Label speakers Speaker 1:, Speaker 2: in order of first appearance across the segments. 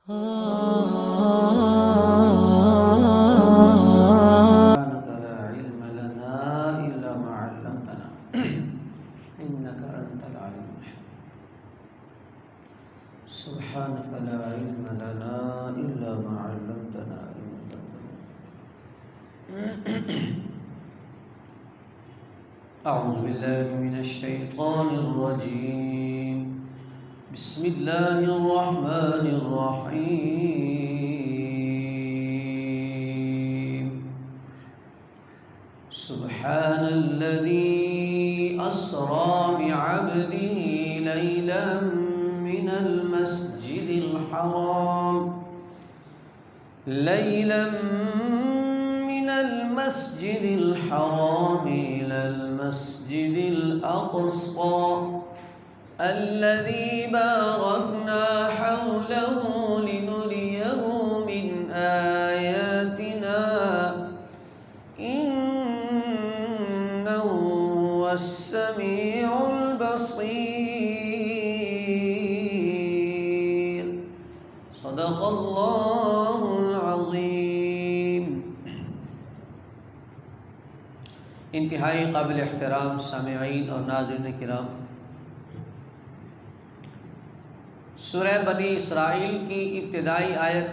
Speaker 1: سبحانك لا علم لنا إلا ما علمتنا إنك أنت العليم الحكيم. سبحانك لا علم لنا إلا ما علمتنا إنك أنت العليم. أعوذ بالله من الشيطان الرجيم. بسم الله الرحمن الرحيم. سبحان الذي أسرى بعبده ليلا من المسجد الحرام إلى المسجد الأقصى الذي باركنا حوله لنريه من آياتنا إنه هو السميع البصير. صدق الله العظيم. انتہائی قابل احترام سامعین اور ناظرین کرام، سورہ بنی اسرائیل کی ابتدائی آیت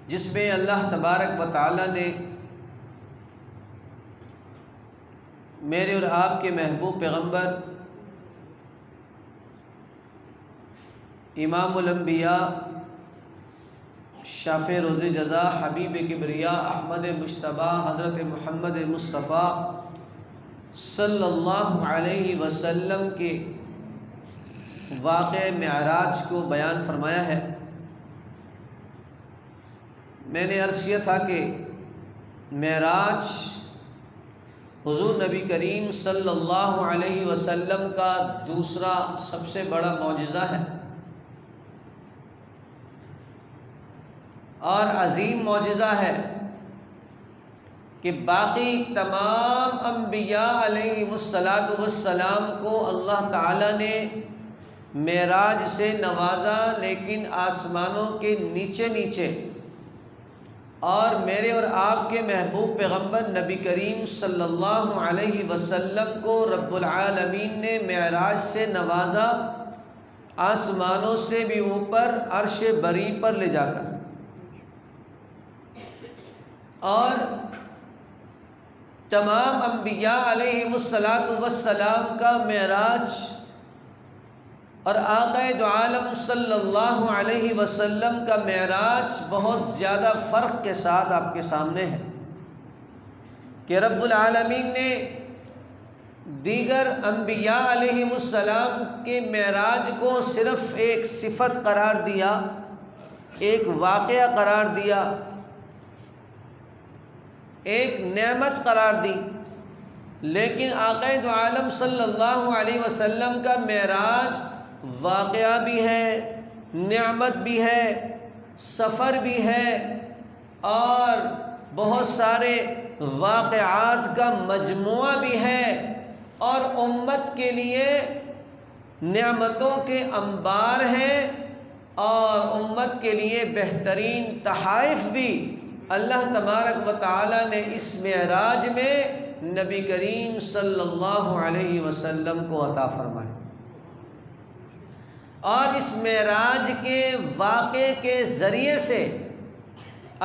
Speaker 1: جس میں اللہ تبارک و تعالی نے میرے اور آپ کے محبوب پیغمبر امام الانبیاء شافع روز جزا حبیب کبریا احمد مجتبی حضرت محمد مصطفیٰ صلی اللہ علیہ وسلم کے واقع معراج کو بیان فرمایا ہے۔ میں نے عرض کیا تھا کہ معراج حضور نبی کریم صلی اللہ علیہ وسلم کا دوسرا سب سے بڑا معجزہ ہے اور عظیم معجزہ ہے کہ باقی تمام انبیاء علیہ السلام کو اللہ تعالیٰ نے معراج سے نوازا، لیکن آسمانوں کے نیچے نیچے، اور میرے اور آپ کے محبوب پیغمبر نبی کریم صلی اللہ علیہ وسلم کو رب العالمین نے معراج سے نوازا، آسمانوں سے بھی اوپر عرش بری پر لے جا کر، اور تمام انبیاء علیہ السلام کا معراج اور آقا دو عالم صلی اللہ علیہ وسلم کا معراج بہت زیادہ فرق کے ساتھ آپ کے سامنے ہے کہ رب العالمین نے دیگر انبیاء علیہ السلام کے معراج کو صرف ایک صفت قرار دیا، ایک واقعہ قرار دیا، ایک نعمت قرار دی، لیکن آقا دو عالم صلی اللہ علیہ وسلم کا معراج واقعہ بھی ہے، نعمت بھی ہے، سفر بھی ہے، اور بہت سارے واقعات کا مجموعہ بھی ہے، اور امت کے لیے نعمتوں کے انبار ہیں اور امت کے لیے بہترین تحائف بھی اللہ تبارک و تعالی نے اس معراج میں نبی کریم صلی اللہ علیہ وسلم کو عطا فرمائے۔ اور اس معراج کے واقعے کے ذریعے سے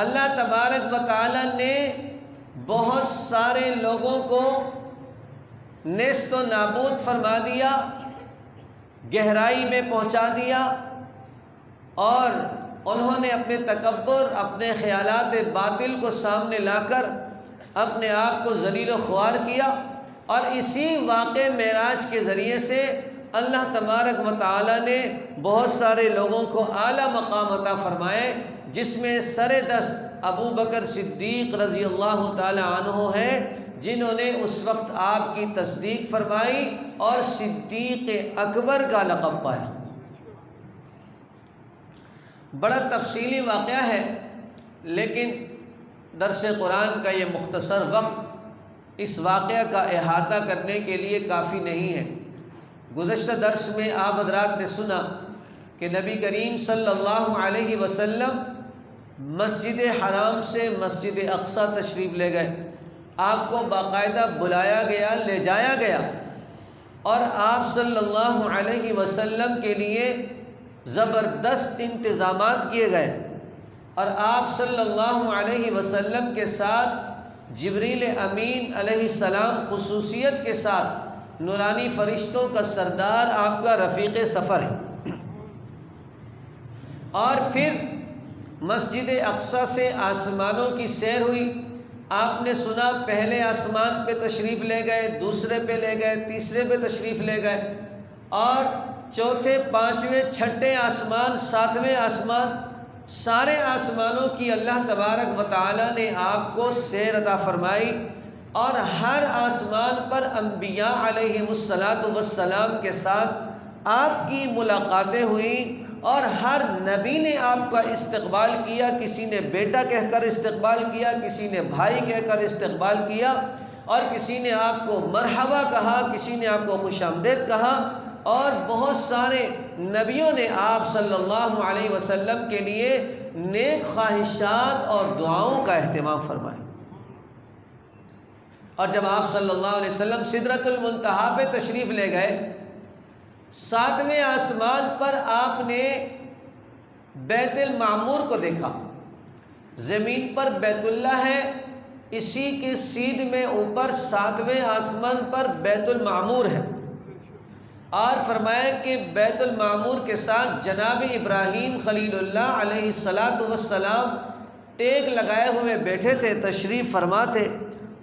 Speaker 1: اللہ تبارک و تعالی نے بہت سارے لوگوں کو نیست و نابود فرما دیا، گہرائی میں پہنچا دیا، اور انہوں نے اپنے تکبر، اپنے خیالات باطل کو سامنے لا کر اپنے آپ کو ذلیل و خوار کیا، اور اسی واقع معراج کے ذریعے سے اللہ تبارک و تعالی نے بہت سارے لوگوں کو اعلیٰ مقام عطا فرمائے، جس میں سر دست ابو بکر صدیق رضی اللہ تعالی عنہ ہیں، جنہوں نے اس وقت آپ کی تصدیق فرمائی اور صدیق اکبر کا لقب پایا۔ بڑا تفصیلی واقعہ ہے، لیکن درس قرآن کا یہ مختصر وقت اس واقعہ کا احاطہ کرنے کے لیے کافی نہیں ہے۔ گزشتہ درس میں آپ حضرات نے سنا کہ نبی کریم صلی اللہ علیہ وسلم مسجد حرام سے مسجد اقصی تشریف لے گئے. آپ کو باقاعدہ بلایا گیا، لے جایا گیا، اور آپ صلی اللہ علیہ وسلم کے لیے زبردست انتظامات کیے گئے، اور آپ صلی اللہ علیہ وسلم کے ساتھ جبریل امین علیہ السلام خصوصیت کے ساتھ نورانی فرشتوں کا سردار آپ کا رفیق سفر ہے. اور پھر مسجد اقصی سے آسمانوں کی سیر ہوئی. آپ نے سنا پہلے آسمان پہ تشریف لے گئے، دوسرے پہ لے گئے، تیسرے پہ تشریف لے گئے، اور چوتھے، پانچویں، چھٹے آسمان، ساتویں آسمان، سارے آسمانوں کی اللہ تبارک و تعالی نے آپ کو سیر عطا فرمائی. اور ہر آسمان پر انبیاء علیہم السلام کے ساتھ آپ کی ملاقاتیں ہوئیں، اور ہر نبی نے آپ کا استقبال کیا. کسی نے بیٹا کہہ کر استقبال کیا، کسی نے بھائی کہہ کر استقبال کیا، اور کسی نے آپ کو مرحبا کہا، کسی نے آپ کو خوش آمدید کہا. اور بہت سارے نبیوں نے آپ صلی اللہ علیہ وسلم کے لیے نیک خواہشات اور دعاؤں کا اہتمام فرمایا. اور جب آپ صلی اللہ علیہ وسلم سدرۃ المنتہا پہ تشریف لے گئے، 7ویں آسمان پر آپ نے بیت المعمور کو دیکھا. زمین پر بیت اللہ ہے، اسی کے سیدھ میں اوپر 7ویں آسمان پر بیت المعمور ہے. اور فرمایا کہ بیت المعمور کے ساتھ جناب ابراہیم خلیل اللہ علیہ السلام ٹیک لگائے ہوئے بیٹھے تھے، تشریف فرما تھے.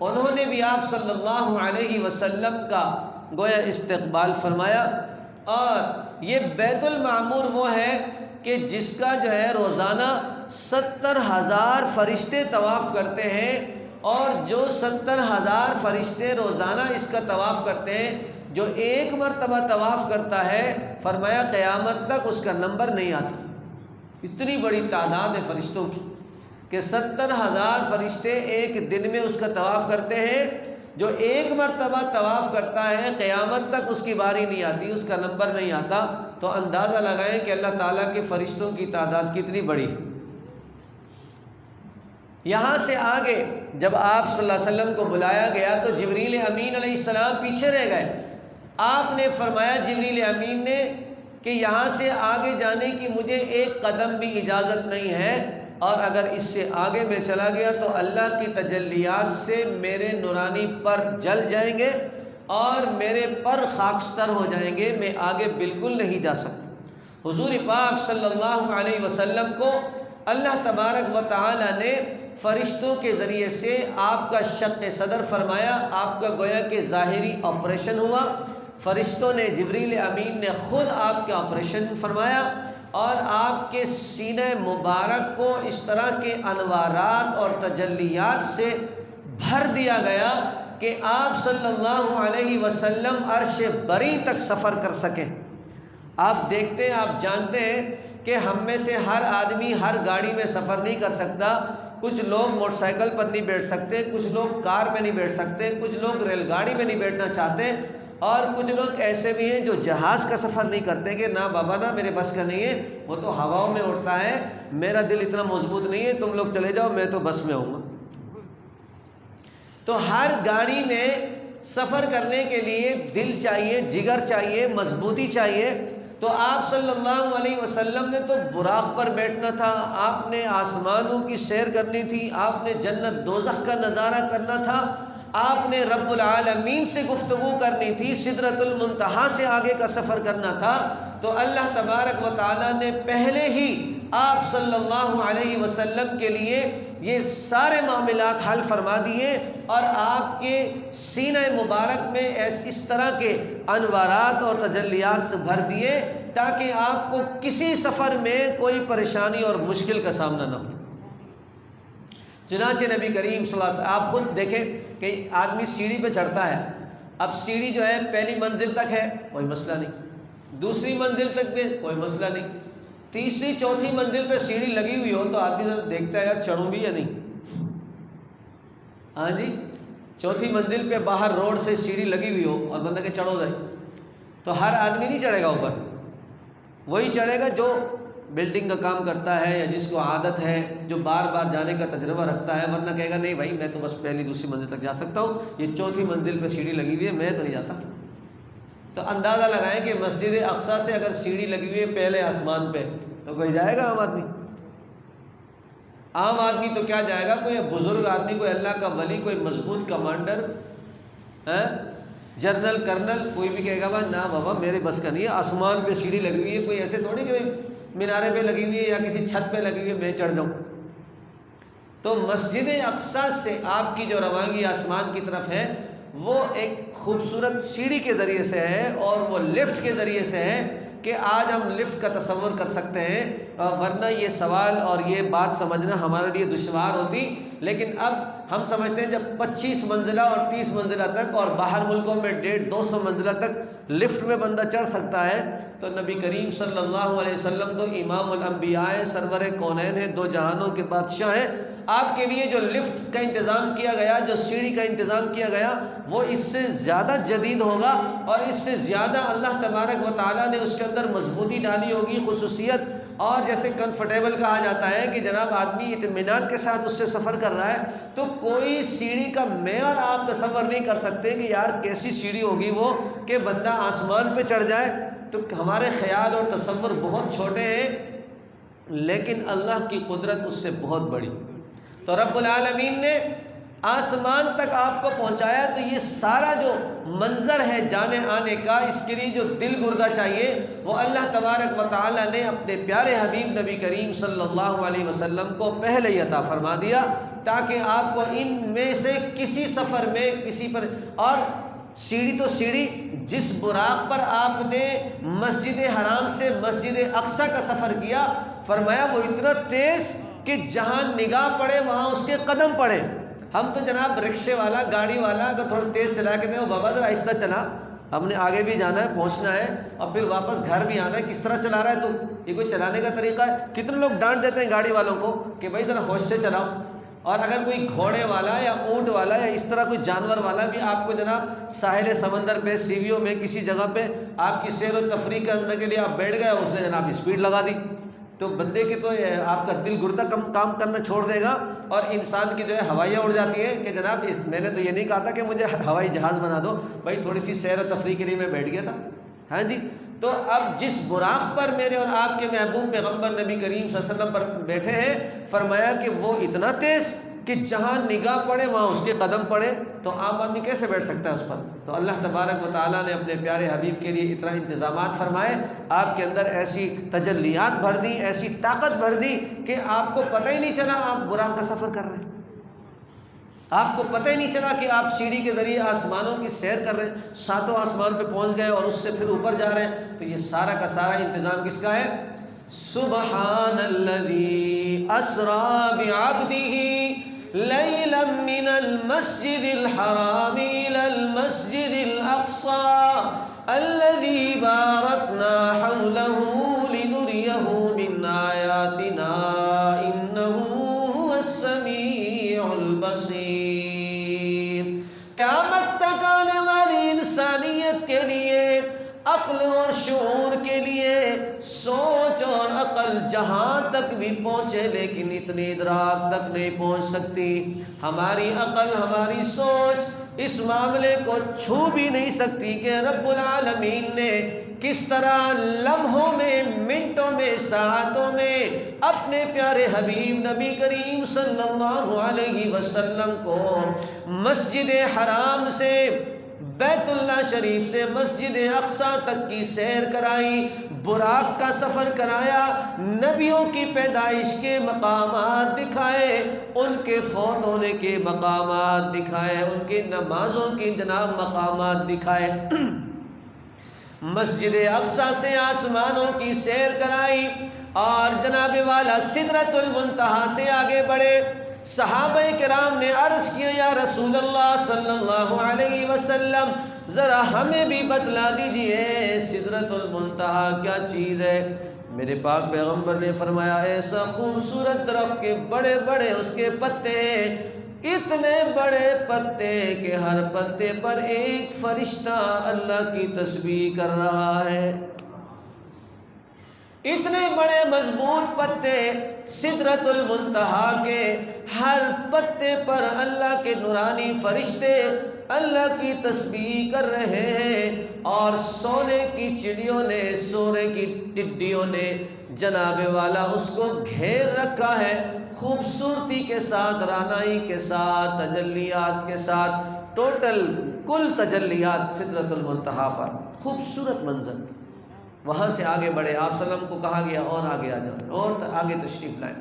Speaker 1: انہوں نے بھی آپ صلی اللہ علیہ وسلم کا گویا استقبال فرمایا. اور یہ بیت المعمور وہ ہے کہ جس کا جو ہے روزانہ 70,000 فرشتے طواف کرتے ہیں، اور جو 70,000 فرشتے روزانہ اس کا طواف کرتے ہیں، جو ایک مرتبہ طواف کرتا ہے، فرمایا قیامت تک اس کا نمبر نہیں آتا. اتنی بڑی تعداد ہے فرشتوں کی کہ 70,000 فرشتے ایک دن میں اس کا طواف کرتے ہیں. جو ایک مرتبہ طواف کرتا ہے قیامت تک اس کی باری نہیں آتی، اس کا نمبر نہیں آتا. تو اندازہ لگائیں کہ اللہ تعالیٰ کے فرشتوں کی تعداد کتنی بڑی ہے. یہاں سے آگے جب آپ صلی اللہ علیہ وسلم کو بلایا گیا تو جبریل امین علیہ السلام پیچھے رہ گئے. آپ نے فرمایا جبریل امین نے کہ یہاں سے آگے جانے کی مجھے ایک قدم بھی اجازت نہیں ہے، اور اگر اس سے آگے میں چلا گیا تو اللہ کی تجلیات سے میرے نورانی پر جل جائیں گے اور میرے پر خاکستر ہو جائیں گے، میں آگے بالکل نہیں جا سکتا. حضور پاک صلی اللہ علیہ وسلم کو اللہ تبارک و تعالی نے فرشتوں کے ذریعے سے آپ کا شق صدر فرمایا. آپ کا گویا کہ ظاہری آپریشن ہوا. فرشتوں نے، جبریل امین نے خود آپ کا آپریشن فرمایا، اور آپ کے سینہ مبارک کو اس طرح کے انوارات اور تجلیات سے بھر دیا گیا کہ آپ صلی اللہ علیہ وسلم عرش بری تک سفر کر سکیں. آپ دیکھتے ہیں، آپ جانتے ہیں کہ ہم میں سے ہر آدمی ہر گاڑی میں سفر نہیں کر سکتا. کچھ لوگ موٹر سائیکل پر نہیں بیٹھ سکتے، کچھ لوگ کار میں نہیں بیٹھ سکتے، کچھ لوگ ریل گاڑی میں نہیں بیٹھنا چاہتے، اور کچھ لوگ ایسے بھی ہیں جو جہاز کا سفر نہیں کرتے کہ نہ بابا نہ میرے بس کا نہیں ہے، وہ تو ہواؤں میں اڑتا ہے، میرا دل اتنا مضبوط نہیں ہے، تم لوگ چلے جاؤ، میں تو بس میں آؤں گا. تو ہر گاڑی میں سفر کرنے کے لیے دل چاہیے، جگر چاہیے، مضبوطی چاہیے. تو آپ صلی اللہ علیہ وسلم نے تو براق پر بیٹھنا تھا، آپ نے آسمانوں کی سیر کرنی تھی، آپ نے جنت دوزخ کا نظارہ کرنا تھا، آپ نے رب العالمین سے گفتگو کرنی تھی، سدرۃ المنتہا سے آگے کا سفر کرنا تھا. تو اللہ تبارک و تعالیٰ نے پہلے ہی آپ صلی اللہ علیہ وسلم کے لیے یہ سارے معاملات حل فرما دیے، اور آپ کے سینہ مبارک میں اس طرح کے انوارات اور تجلیات سے بھر دیے تاکہ آپ کو کسی سفر میں کوئی پریشانی اور مشکل کا سامنا نہ ہو. چنانچہ نبی کریم صلی اللہ علیہ وسلم آپ خود دیکھیں کہ آدمی سیڑھی پہ چڑھتا ہے. اب سیڑھی جو ہے پہلی منزل تک ہے، کوئی مسئلہ نہیں، دوسری منزل تک میں کوئی مسئلہ نہیں، تیسری چوتھی منزل پہ سیڑھی لگی ہوئی ہو تو آدمی ذرا دیکھتا ہے یار چڑھوں بھی یا نہیں. ہاں جی، چوتھی منزل پہ باہر روڈ سے سیڑھی لگی ہوئی ہو اور بندہ کہ چڑھو جائے، تو ہر آدمی نہیں چڑھے گا اوپر، وہی چڑھے گا جو بلڈنگ کا کام کرتا ہے یا جس کو عادت ہے، جو بار بار جانے کا تجربہ رکھتا ہے، ورنہ کہے گا نہیں بھائی میں تو بس پہلی دوسری منزل تک جا سکتا ہوں، یہ چوتھی منزل پہ سیڑھی لگی ہوئی ہے میں تو نہیں جاتا۔ تو اندازہ لگائیں کہ مسجد اقصیٰ سے اگر سیڑھی لگی ہوئی ہے پہلے آسمان پہ تو کوئی جائے گا؟ عام آدمی، عام آدمی تو کیا جائے گا؟ کوئی بزرگ آدمی، کوئی اللہ کا ولی، کوئی مضبوط کمانڈر، جنرل کرنل، کوئی بھی کہے گا بھائی نہ بابا میرے بس کا نہیں ہے، آسمان پہ سیڑھی لگی ہوئی ہے، کوئی ایسے تھوڑی کہ مینارے پہ لگی ہوئی ہے یا کسی چھت پہ لگی ہوئی ہے میں چڑھ جاؤں۔ تو مسجد اقصیٰ سے آپ کی جو روانگی آسمان کی طرف ہے وہ ایک خوبصورت سیڑھی کے ذریعے سے ہے، اور وہ لفٹ کے ذریعے سے ہے کہ آج ہم لفٹ کا تصور کر سکتے ہیں، ورنہ یہ سوال اور یہ بات سمجھنا ہمارے لیے دشوار ہوتی، لیکن اب ہم سمجھتے ہیں جب 25 منزلہ اور 30 منزلہ تک اور باہر ملکوں میں 150-200 منزلہ تک لفٹ میں بندہ چڑھ سکتا ہے، تو نبی کریم صلی اللہ علیہ وسلم تو امام الانبیاء ہیں، سرور کونین ہیں، دو جہانوں کے بادشاہ ہیں، آپ کے لیے جو لفٹ کا انتظام کیا گیا، جو سیڑھی کا انتظام کیا گیا، وہ اس سے زیادہ جدید ہوگا، اور اس سے زیادہ اللہ تبارک و تعالیٰ نے اس کے اندر مضبوطی ڈالی ہوگی، خصوصیت، اور جیسے کنفرٹیبل کہا جاتا ہے کہ جناب آدمی اطمینان کے ساتھ اس سے سفر کر رہا ہے، تو کوئی سیڑھی کا معیار آپ تصور نہیں کر سکتے کہ یار کیسی سیڑھی ہوگی وہ کہ بندہ آسمان پہ چڑھ جائے۔ تو ہمارے خیال اور تصور بہت چھوٹے ہیں، لیکن اللہ کی قدرت اس سے بہت بڑی۔ تو رب العالمین نے آسمان تک آپ کو پہنچایا، تو یہ سارا جو منظر ہے جانے آنے کا، اس کے لیے جو دل گردہ چاہیے وہ اللہ تبارک و تعالی نے اپنے پیارے حبیب نبی کریم صلی اللہ علیہ وسلم کو پہلے ہی عطا فرما دیا، تاکہ آپ کو ان میں سے کسی سفر میں کسی پر، اور سیڑھی تو سیڑھی، جس براق پر آپ نے مسجد حرام سے مسجد اقصیٰ کا سفر کیا، فرمایا وہ اتنا تیز کہ جہاں نگاہ پڑے وہاں اس کے قدم پڑے۔ ہم تو جناب رکشے والا، گاڑی والا اگر تھوڑا تیز چلا کے دیں، بابا ذرا آہستہ چلا، ہم نے آگے بھی جانا ہے، پہنچنا ہے، اور پھر واپس گھر بھی آنا ہے، کس طرح چلا رہا ہے؟ تو یہ کوئی چلانے کا طریقہ ہے؟ کتنے لوگ ڈانٹ دیتے ہیں گاڑی والوں کو کہ بھائی ذرا ہوش سے چلاؤ۔ اور اگر کوئی گھوڑے والا یا اونٹ والا یا اس طرح کوئی جانور والا بھی آپ کو جناب ساحل سمندر پہ، سیویوں میں کسی جگہ پہ آپ کی سیر و تفریح کرنے کے لیے آپ بیٹھ گئے، اس نے جناب اسپیڈ لگا دی، تو بندے کے تو آپ کا دل گردہ کام کرنا چھوڑ دے گا، اور انسان کی جو ہے ہوائیاں اڑ جاتی ہیں کہ جناب میں نے تو یہ نہیں کہا تھا کہ مجھے ہوائی جہاز بنا دو، بھائی تھوڑی سی سیر و تفریح کے لیے میں بیٹھ گیا تھا، ہاں جی۔ تو اب جس براق پر میرے اور آپ کے محبوب پیغمبر نبی کریم صلی اللہ علیہ وسلم پر بیٹھے ہیں، فرمایا کہ وہ اتنا تیز کہ جہاں نگاہ پڑے وہاں اس کے قدم پڑے، تو عام آدمی کیسے بیٹھ سکتا ہے اس پر؟ تو اللہ تبارک و تعالیٰ نے اپنے پیارے حبیب کے لیے اتنا انتظامات فرمائے، آپ کے اندر ایسی تجلیات بھر دی، ایسی طاقت بھر دی کہ آپ کو پتہ ہی نہیں چلا آپ براق کا سفر کر رہے ہیں، آپ کو پتہ ہی نہیں چلا کہ آپ سیڑھی کے ذریعے آسمانوں کی سیر کر رہے ہیں، ساتوں آسمان پہ پہنچ گئے اور اس سے پھر اوپر جا رہے ہیں۔ تو یہ سارا کا سارا انتظام کس کا ہے؟ سبحان الذی اسری بعبدہ لیلا من المسجد الحرام الى المسجد الاقصى الذي باركنا حوله لنريه من آياتنا انه هو السميع البصير۔ قیامت تک آنے والی انسانیت کے لیے، عقل اور شعور کے لیے، سوچ اور عقل جہاں تک بھی پہنچے لیکن اتنی ادراک تک نہیں پہنچ سکتی، ہماری عقل، ہماری سوچ اس معاملے کو چھو بھی نہیں سکتی کہ رب العالمین نے کس طرح لمحوں میں، منٹوں میں، ساعتوں میں اپنے پیارے حبیب نبی کریم صلی اللہ علیہ وسلم کو مسجد حرام سے، بیت اللہ شریف سے مسجد اقصیٰ تک کی سیر کرائی، براق کا سفر کرایا، نبیوں کی پیدائش کے مقامات دکھائے، ان کے فوت ہونے کے مقامات دکھائے، ان کے نمازوں کے جناب مقامات دکھائے، مسجد اقصیٰ سے آسمانوں کی سیر کرائی، اور جناب والا سدرۃ المنتہا سے آگے بڑھے۔ صحابہ کرام نے عرض کیا یا رسول اللہ صلی اللہ علیہ وسلم ذرا ہمیں بھی بتلا دیجئے سدرۃ المنتہا کیا چیز ہے؟ میرے پاک پیغمبر نے فرمایا ایسا خوبصورت درخت کے بڑے بڑے اس کے پتے ہیں، اتنے بڑے پتے کہ ہر پتے پر ایک فرشتہ اللہ کی تسبیح کر رہا ہے، اتنے بڑے مضبوط پتے سدرۃ المنتہا کے، ہر پتے پر اللہ کے نورانی فرشتے اللہ کی تسبیح کر رہے ہیں، اور سونے کی چڑیوں نے، سونے کی ٹڈیوں نے جناب والا اس کو گھیر رکھا ہے، خوبصورتی کے ساتھ، رانائی کے ساتھ، تجلیات کے ساتھ، ٹوٹل کل تجلیات سدرۃ المنتہا پر، خوبصورت منظر۔ وہاں سے آگے بڑھے، آپ صلی اللہ علیہ وسلم کو کہا گیا اور آگے آ جاؤ، اور آگے تشریف لائیں۔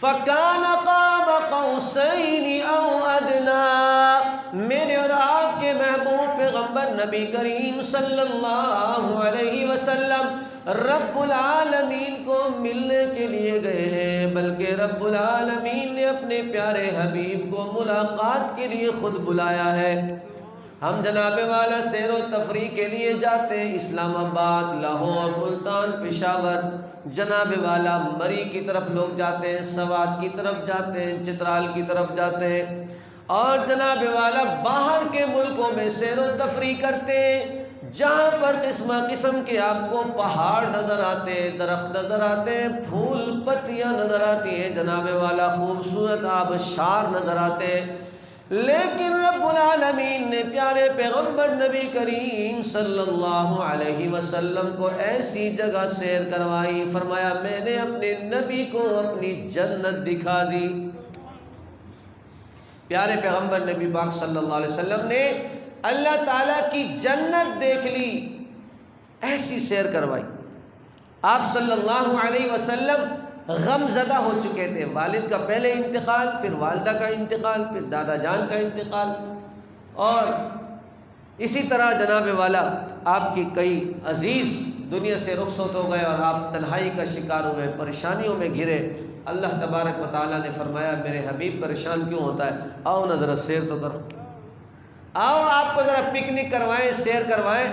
Speaker 1: فَكَانَ قَابَ قَوْسَيْنِ أَوْ أَدْنَىٰ، میرے اور آپ کے محبوب پیغمبر نبی کریم صلی اللہ علیہ وسلم رب العالمین کو ملنے کے لیے گئے ہیں، بلکہ رب العالمین نے اپنے پیارے حبیب کو ملاقات کے لیے خود بلایا ہے۔ ہم جناب والا سیر و تفریح کے لیے جاتے ہیں، اسلام آباد، لاہور، ملتان، پشاور، جناب والا مری کی طرف لوگ جاتے ہیں، سوات کی طرف جاتے ہیں، چترال کی طرف جاتے ہیں، اور جناب والا باہر کے ملکوں میں سیر و تفریح کرتے ہیں، جہاں پر قسم قسم کے آپ کو پہاڑ نظر آتے ہیں، درخت نظر آتے ہیں، پھول پتیاں نظر آتی ہیں، جناب والا خوبصورت آبشار نظر آتے ہیں، لیکن رب العالمین نے پیارے پیغمبر نبی کریم صلی اللہ علیہ وسلم کو ایسی جگہ سیر کروائی، فرمایا میں نے اپنے نبی کو اپنی جنت دکھا دی۔ پیارے پیغمبر نبی پاک صلی اللہ علیہ وسلم نے اللہ تعالیٰ کی جنت دیکھ لی، ایسی سیر کروائی۔ آپ صلی اللہ علیہ وسلم غم زدہ ہو چکے تھے، والد کا پہلے انتقال، پھر والدہ کا انتقال، پھر دادا جان کا انتقال، اور اسی طرح جناب والا آپ کی کئی عزیز دنیا سے رخصت ہو گئے، اور آپ تنہائی کا شکار ہوئے، پریشانیوں میں گھرے۔ اللہ تبارک و تعالیٰ نے فرمایا میرے حبیب پریشان کیوں ہوتا ہے، آؤ نا ذرا سیر تو کرو، آؤ آپ کو ذرا پکنک کروائیں، سیر کروائیں،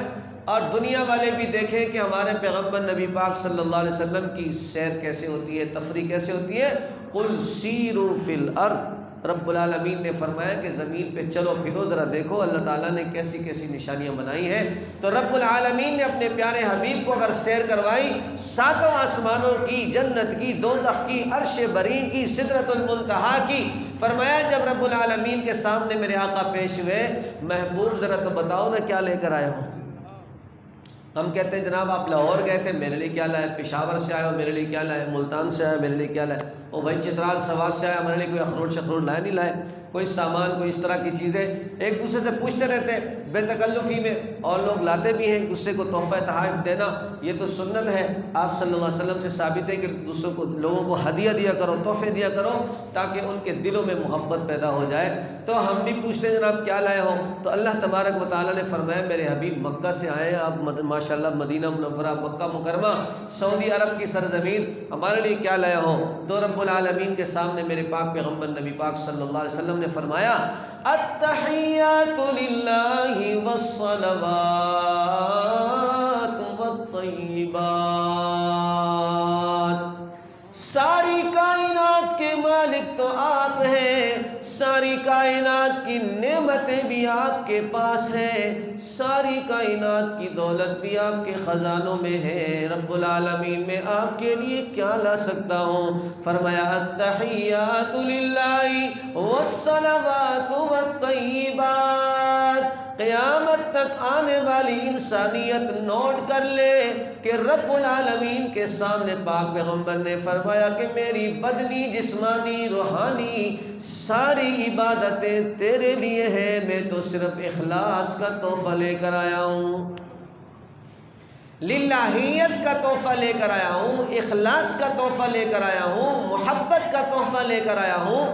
Speaker 1: اور دنیا والے بھی دیکھیں کہ ہمارے پیغمبر نبی پاک صلی اللہ علیہ وسلم کی سیر کیسے ہوتی ہے، تفریح کیسے ہوتی ہے۔ قُلْ سِیرُوا فِی الْأَرْضِ، رب العالمین نے فرمایا کہ زمین پہ چلو پھرو، ذرا دیکھو اللہ تعالیٰ نے کیسی کیسی نشانیاں بنائی ہیں۔ تو رب العالمین نے اپنے پیارے حبیب کو اگر سیر کروائی، ساتوں آسمانوں کی، جنت کی، دوزخ کی، عرش بری کی، سدرۃ المنتہا کی، فرمایا جب رب العالمین کے سامنے میرے آقا پیش ہوئے، محبوب ذرا تو بتاؤ نا کیا لے کر آئے ہو۔ ہم کہتے ہیں جناب آپ لاہور گئے تھے، میرے لیے کیا لائے، پشاور سے آئے ہو میرے لیے کیا لائے، ملتان سے آئے میرے لیے کیا لائے، او بھائی چترال سوات سے آیا میرے لیے کوئی اخروٹ شخروٹ لائے نہیں لائے، کوئی سامان، کوئی اس طرح کی چیزیں ایک دوسرے سے پوچھتے رہتے بے تکلفی میں، اور لوگ لاتے بھی ہیں ایک دوسرے کو تحفہ تحائف دینا، یہ تو سنت ہے، آپ صلی اللہ علیہ وسلم سے ثابت ہے کہ دوسروں کو، لوگوں کو ہدیہ دیا کرو، تحفے دیا کرو، تاکہ ان کے دلوں میں محبت پیدا ہو جائے۔ تو ہم بھی پوچھتے ہیں جناب کیا لائے ہو، تو اللہ تبارک و تعالیٰ نے فرمایا میرے حبیب مکہ سے آئے ہیں آپ، ماشاءاللہ مدینہ منورہ، مکہ مکرمہ، سعودی عرب کی سرزمین، ہمارے لیے کیا لائے ہو۔ تو رب العالمین کے سامنے میرے پاک پیغمبر نبی پاک صلی اللہ علیہ وسلم نے فرمایا التحیات للہ والصلوات والطیبات، ساری کائنات کے مالک تو آپ ہیں، ساری کائنات کی نعمتیں بھی آپ کے پاس ہیں، ساری کائنات کی دولت بھی آپ کے خزانوں میں ہے، رب العالمین میں آپ کے لیے کیا لا سکتا ہوں۔ فرمایا التحیات للہ والصلوات والطیبات، قیامت تک آنے والی انسانیت نوٹ کر لے کہ رب العالمین کے سامنے پاک پیغمبر نے فرمایا کہ میری بدنی، جسمانی، روحانی ساری عبادتیں تیرے لیے ہیں، میں تو صرف اخلاص کا تحفہ لے کر آیا ہوں، للہیت کا تحفہ لے کر آیا ہوں، اخلاص کا تحفہ لے کر آیا ہوں، محبت کا تحفہ لے کر آیا ہوں،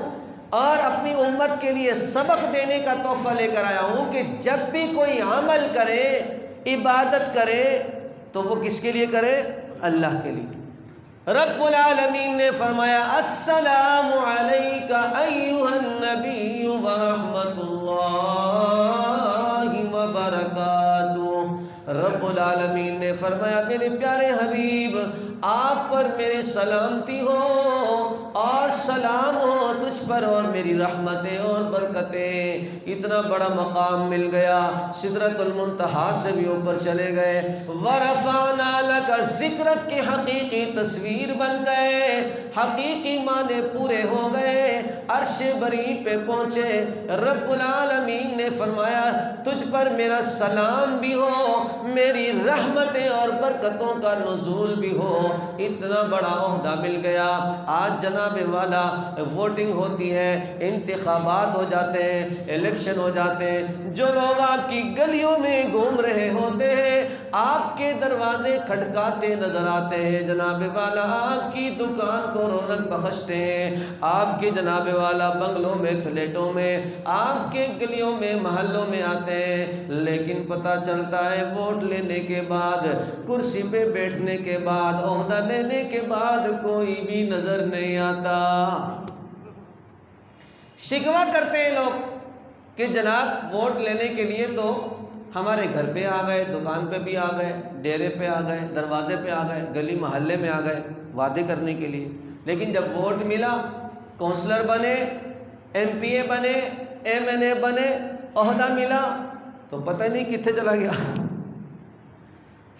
Speaker 1: اور اپنی امت کے لیے سبق دینے کا تحفہ لے کر آیا ہوں کہ جب بھی کوئی عمل کرے، عبادت کرے، تو وہ کس کے لیے کرے؟ اللہ کے لیے۔ رب العالمین نے فرمایا السلام علیک ایھا النبی ورحمۃ اللہ وبرکاتہ، رب العالمین نے فرمایا میرے پیارے حبیب آپ پر میری سلامتی ہو اور سلام ہو تجھ پر اور میری رحمتیں اور برکتیں۔ اتنا بڑا مقام مل گیا، سدرۃ المنتہا سے بھی اوپر چلے گئے۔ وَرَفَعْنَا لَكَ ذِكْرَكَ کی حقیقی تصویر بن گئے، حقیقی معنی پورے ہو گئے، عرش بری پہ پہنچے۔ رب العالمین نے فرمایا تجھ پر میرا سلام بھی ہو، میری رحمتیں اور برکتوں کا نزول بھی ہو۔ اتنا بڑا عہدہ مل گیا۔ آج جناب والا ووٹنگ ہوتی ہے، انتخابات ہو جاتے ہیں، الیکشن ہو جاتے ہیں، جو لوگ آپ کی گلیوں میں گھوم رہے ہوتے ہیں، آپ کے دروازے کھٹکاتے نظر آتے ہیں، جناب والا آپ کی دکان کو رونق بخشتے ہیں، آپ کے جناب والا بنگلوں میں، فلیٹوں میں، آپ کے گلیوں میں، محلوں میں آتے ہیں، لیکن پتہ چلتا ہے ووٹ لینے کے بعد، کرسی پہ بیٹھنے کے بعد، عہدہ لینے کے بعد کوئی بھی نظر نہیں آتا۔ شکوہ کرتے ہیں لوگ کہ جناب ووٹ لینے کے لیے تو ہمارے گھر پہ آ گئے، دکان پہ بھی آ گئے، ڈیرے پہ آ گئے، دروازے پہ آ گئے، گلی محلے میں آ گئے وعدے کرنے کے لیے، لیکن جب ووٹ ملا، کونسلر بنے، ایم پی اے بنے، ایم این اے بنے، عہدہ ملا تو پتہ نہیں کتنے چلا گیا۔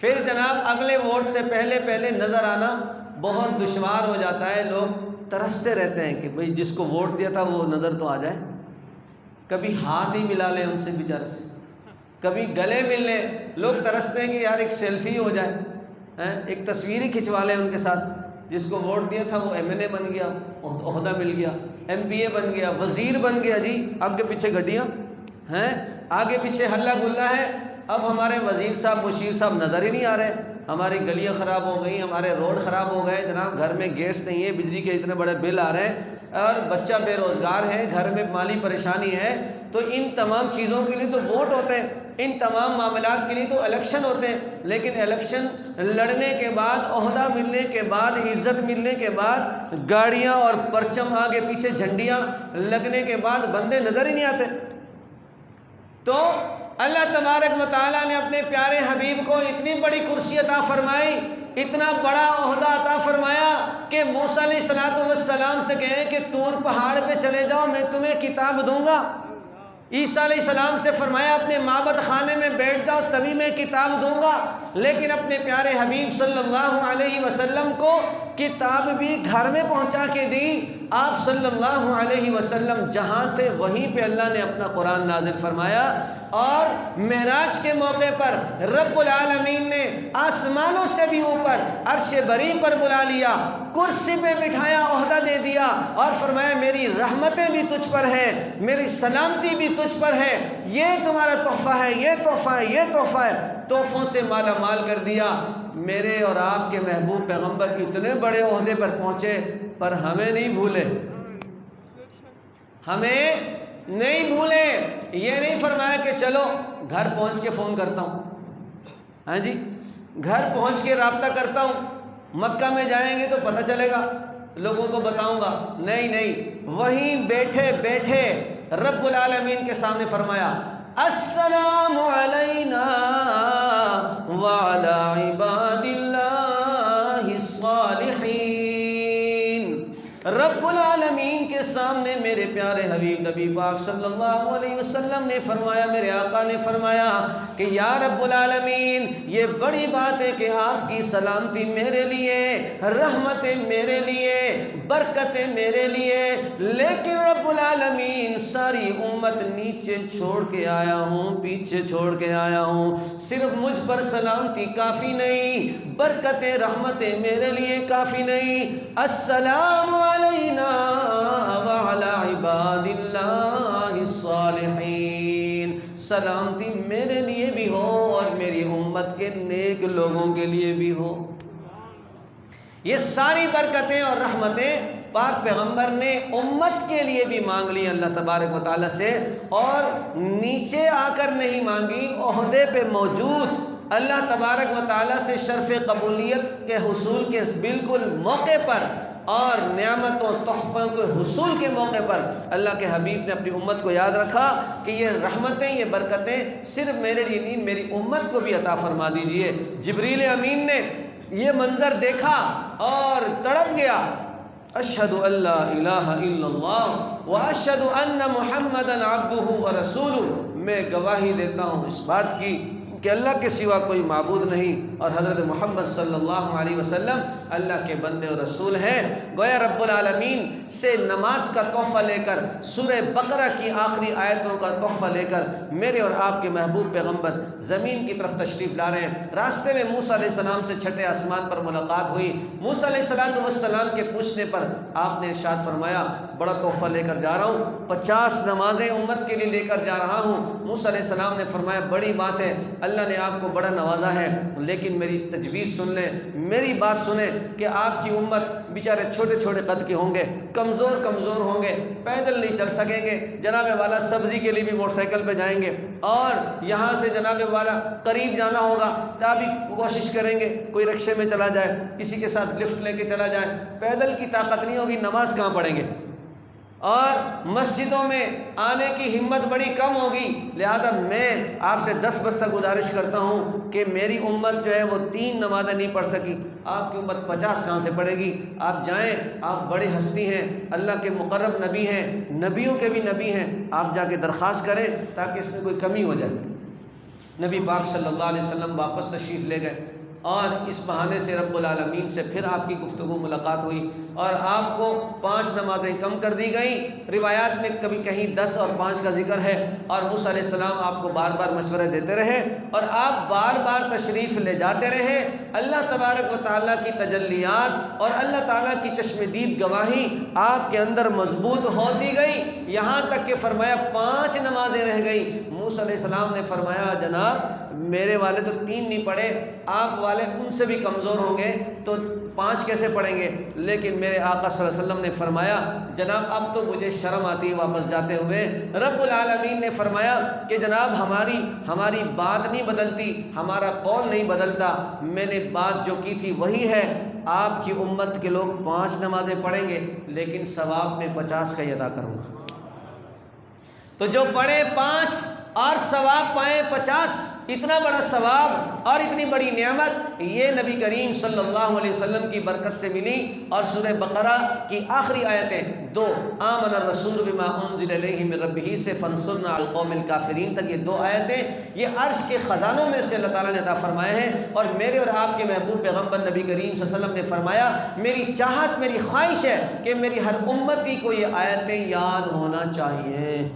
Speaker 1: پھر جناب اگلے ووٹ سے پہلے نظر آنا بہت دشوار ہو جاتا ہے۔ لوگ ترستے رہتے ہیں کہ بھئی جس کو ووٹ دیا تھا وہ نظر تو آ جائے، کبھی ہاتھ ہی ملا لیں ان سے بیچارے سے، کبھی گلے مل لیں۔ لوگ ترستے ہیں کہ یار ایک سیلفی ہو جائے، ایک تصویر ہی کھنچوا لیں ان کے ساتھ۔ جس کو ووٹ دیا تھا وہ ایم این اے بن گیا، عہدہ مل گیا، ایم پی اے بن گیا، وزیر بن گیا، جی آگے پیچھے گڈیاں ہیں، آگے پیچھے ہلا گلا ہے۔ اب ہمارے وزیر صاحب، مشیر صاحب نظر ہی نہیں آ رہے، ہماری گلیاں خراب ہو گئی، ہمارے روڈ خراب ہو گئے، جناب گھر میں گیس نہیں ہے، بجلی کے اتنے بڑے بل آ رہے ہیں، اور بچہ بے روزگار ہے، گھر میں مالی پریشانی ہے۔ تو ان تمام چیزوں کے لیے تو ووٹ ہوتے ہیں، ان تمام معاملات کے لیے تو الیکشن ہوتے ہیں، لیکن الیکشن لڑنے کے بعد، عہدہ ملنے کے بعد، عزت ملنے کے بعد، گاڑیاں اور پرچم آگے پیچھے جھنڈیاں لگنے کے بعد بندے نظر ہی نہیں آتے۔ تو اللہ تبارک و تعالیٰ نے اپنے پیارے حبیب کو اتنی بڑی کرسی عطا فرمائی، اتنا بڑا عہدہ عطا فرمایا کہ موسیٰ علیہ السلام سے کہیں کہ طور پہاڑ پہ چلے جاؤ، میں تمہیں کتاب دوں گا۔ عیسیٰ علیہ السلام سے فرمایا اپنے معبد خانے میں بیٹھ جاؤ تبھی میں کتاب دوں گا، لیکن اپنے پیارے حبیب صلی اللہ علیہ وسلم کو کتاب بھی گھر میں پہنچا کے دی۔ آپ صلی اللہ علیہ وسلم جہاں تھے وہیں پہ اللہ نے اپنا قرآن نازل فرمایا، اور معراج کے موقع پر رب العالمین نے آسمانوں سے بھی اوپر عرش بری پر بلا لیا، کرسی پہ بٹھایا، عہدہ دے دیا، اور فرمایا میری رحمتیں بھی تجھ پر ہیں، میری سلامتی بھی تجھ پر ہے، یہ تمہارا تحفہ ہے، یہ تحفہ ہے، یہ تحفہ ہے۔ تحفوں سے مالا مال کر دیا۔ میرے اور آپ کے محبوب پیغمبر اتنے بڑے عہدے پر پہنچے، پر ہمیں نہیں بھولے، ہمیں نہیں بھولے۔ یہ نہیں فرمایا کہ چلو گھر پہنچ کے فون کرتا ہوں، ہاں جی گھر پہنچ کے رابطہ کرتا ہوں، مکہ میں جائیں گے تو پتہ چلے گا، لوگوں کو بتاؤں گا۔ نہیں، وہیں بیٹھے بیٹھے رب العالمین کے سامنے فرمایا السلام علینا وعلی عباد اللہ الصالحین۔ رب العالمین کے سامنے میرے پیارے حبیب نبی پاک صلی اللہ علیہ وسلم نے فرمایا، میرے آقا نے فرمایا کہ یا رب العالمین، یہ بڑی بات ہے کہ آپ کی سلامتی میرے لیے، رحمتیں میرے لیے، برکتیں میرے لیے، لیکن رب العالمین ساری امت نیچے چھوڑ کے آیا ہوں، پیچھے چھوڑ کے آیا ہوں۔ صرف مجھ پر سلامتی کافی نہیں، برکتیں رحمتیں میرے لیے کافی نہیں۔ السلام علینا وعلی عباد اللہ الصالحین، سلامتی میرے لیے بھی ہو اور میری امت کے نیک لوگوں کے لیے بھی ہو۔ یہ ساری برکتیں اور رحمتیں پاک پیغمبر نے امت کے لیے بھی مانگ لی اللہ تبارک و تعالیٰ سے، اور نیچے آ کر نہیں مانگی، عہدے پہ موجود اللہ تبارک و تعالیٰ سے شرف قبولیت کے حصول کے بالکل موقع پر، اور نعمتوں تحفوں کے حصول کے موقع پر اللہ کے حبیب نے اپنی امت کو یاد رکھا کہ یہ رحمتیں، یہ برکتیں صرف میرے لیے نہیں، میری امت کو بھی عطا فرما دیجئے۔ جبریل امین نے یہ منظر دیکھا اور تڑپ گیا، اشہد ان لا الہ الا اللہ واشہد ان محمدا عبدہ ورسولہ، میں گواہی دیتا ہوں اس بات کی کہ اللہ کے سوا کوئی معبود نہیں اور حضرت محمد صلی اللہ علیہ وسلم اللہ کے بندے اور رسول ہیں۔ گویا رب العالمین سے نماز کا تحفہ لے کر، سورہ بقرہ کی آخری آیتوں کا تحفہ لے کر میرے اور آپ کے محبوب پیغمبر زمین کی طرف تشریف لا رہے ہیں۔ راستے میں موسیٰ علیہ السلام سے چھٹے آسمان پر ملاقات ہوئی۔ موسیٰ علیہ السلام کے پوچھنے پر آپ نے ارشاد فرمایا بڑا تحفہ لے کر جا رہا ہوں، 50 نمازیں امت کے لیے لے کر جا رہا ہوں۔ موسیٰ علیہ السلام نے فرمایا بڑی بات ہے، اللہ نے آپ کو بڑا نوازا ہے، لیکن میری تجویز سن لیں، میری بات سنیں کہ آپ کی امت بیچارے چھوٹے چھوٹے قد کے ہوں گے، کمزور ہوں گے، پیدل نہیں چل سکیں گے، جناب والا سبزی کے لیے بھی موٹر سائیکل پہ جائیں گے، اور یہاں سے جناب والا قریب جانا ہوگا تو بھی کوشش کریں گے کوئی رکشے میں چلا جائے، کسی کے ساتھ لفٹ لے کے چلا جائے، پیدل کی طاقت نہیں ہوگی، نماز کہاں پڑھیں گے، اور مسجدوں میں آنے کی ہمت بڑی کم ہوگی۔ لہذا میں آپ سے 10 بستہ گزارش کرتا ہوں کہ میری امت جو ہے وہ 3 نمازیں نہیں پڑھ سکی، آپ کی امت 50 کہاں سے پڑھے گی؟ آپ جائیں، آپ بڑی ہستی ہیں، اللہ کے مقرب نبی ہیں، نبیوں کے بھی نبی ہیں، آپ جا کے درخواست کریں تاکہ اس میں کوئی کمی ہو جائے۔ نبی پاک صلی اللہ علیہ وسلم واپس تشریف لے گئے، اور اس بہانے سے رب العالمین سے پھر آپ کی گفتگو ملاقات ہوئی، اور آپ کو 5 نمازیں کم کر دی گئیں۔ روایات میں کبھی کہیں 10 اور 5 کا ذکر ہے، اور موسیٰ علیہ السلام آپ کو بار بار مشورے دیتے رہے اور آپ بار بار تشریف لے جاتے رہے۔ اللہ تبارک و تعالیٰ کی تجلیات اور اللہ تعالیٰ کی چشم دید گواہی آپ کے اندر مضبوط ہوتی گئی، یہاں تک کہ فرمایا 5 نمازیں رہ گئی۔ موسیٰ علیہ السلام نے فرمایا جناب میرے والے تو 3 نہیں پڑھے، آپ والے ان سے بھی کمزور ہوں گے تو 5 کیسے پڑھیں گے؟ لیکن میرے آقا صلی اللہ علیہ وسلم نے فرمایا جناب اب تو مجھے شرم آتی ہے واپس جاتے ہوئے۔ رب العالمین نے فرمایا کہ جناب ہماری بات نہیں بدلتی، ہمارا قول نہیں بدلتا، میں نے بات جو کی تھی وہی ہے، آپ کی امت کے لوگ 5 نمازیں پڑھیں گے لیکن ثواب میں 50 کا ہی ادا کروں گا۔ تو جو پڑھے 5 اور ثواب پائیں 50، اتنا بڑا ثواب اور اتنی بڑی نعمت یہ نبی کریم صلی اللہ علیہ وسلم کی برکت سے ملی۔ اور سورہ بقرہ کی آخری آیتیں 2 آمن الرسول بما انزل الیہ من ربہ سے فانصرنا علی القوم الکافرین تک، یہ 2 آیتیں یہ عرش کے خزانوں میں سے اللہ تعالیٰ نے عطا فرمائے ہیں، اور میرے اور آپ کے محبوب پیغمبر نبی کریم صلی اللہ علیہ وسلم نے فرمایا میری چاہت میری خواہش ہے کہ میری ہر امتی کو یہ آیتیں یاد ہونا چاہیے،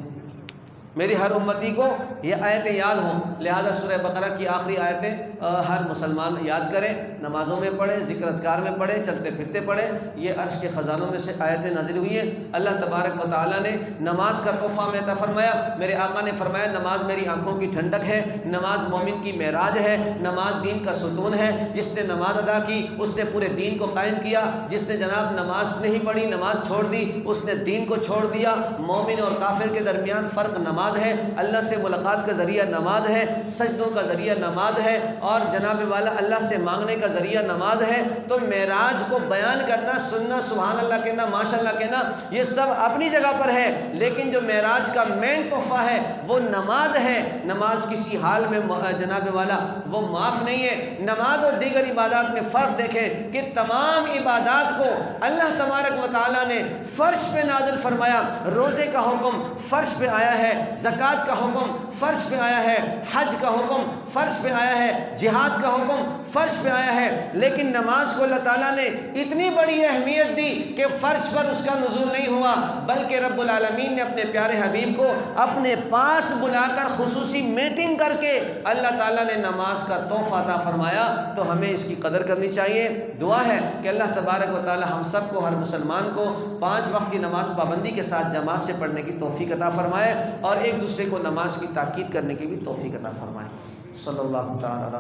Speaker 1: میری ہر امتی کو یہ آیتیں یاد ہوں۔ لہذا سورہ بقرہ کی آخری آیتیں ہر مسلمان یاد کرے، نمازوں میں پڑھے، ذکر اذکار میں پڑھے، چلتے پھرتے پڑھے، یہ عرش کے خزانوں میں سے آیتیں نازل ہوئی ہیں۔ اللہ تبارک و تعالیٰ نے نماز کا تحفہ میں عطا فرمایا، میرے آقا نے فرمایا نماز میری آنکھوں کی ٹھنڈک ہے، نماز مومن کی معراج ہے، نماز دین کا ستون ہے، جس نے نماز ادا کی اس نے پورے دین کو قائم کیا، جس نے جناب نماز نہیں پڑھی، نماز چھوڑ دی، اس نے دین کو چھوڑ دیا۔ مومن اور کافر کے درمیان فرق نماز ہے، اللہ سے ملاقات کا ذریعہ نماز ہے، سجدوں کا ذریعہ نماز ہے، اور جناب والا اللہ سے مانگنے کا ذریعہ نماز ہے۔ تو معراج کو بیان کرنا، سننا، سبحان اللہ کہنا، ماشاء اللہ کہنا، یہ سب اپنی جگہ پر ہے، لیکن جو معراج کا مین تحفہ ہے وہ نماز ہے۔ نماز کسی حال میں جناب والا وہ معاف نہیں ہے۔ نماز اور دیگر عبادات میں فرق دیکھیں کہ تمام عبادات کو اللہ تبارک و تعالیٰ نے فرش پہ نازل فرمایا، روزے کا حکم فرش پہ آیا ہے، زکوٰۃ کا حکم فرش پہ آیا ہے، حج کا حکم فرش پہ آیا ہے، جہاد کا حکم فرش پہ آیا ہے، لیکن نماز کو اللہ تعالیٰ نے اتنی بڑی اہمیت دی کہ فرش پر اس کا نزول نہیں ہوا، بلکہ رب العالمین نے اپنے پیارے حبیب کو اپنے پاس بلا کر خصوصی میٹنگ کر کے اللہ تعالیٰ نے نماز کا تحفہ عطا فرمایا۔ تو ہمیں اس کی قدر کرنی چاہیے۔ دعا ہے کہ اللہ تبارک و تعالیٰ ہم سب کو، ہر مسلمان کو 5 وقت کی نماز پابندی کے ساتھ جماعت سے پڑھنے کی توفیق عطا فرمائے، اور ایک دوسرے کو نماز کی تاکید کرنے کی بھی توفیق عطا فرمائے۔ صلی اللہ تعالیٰ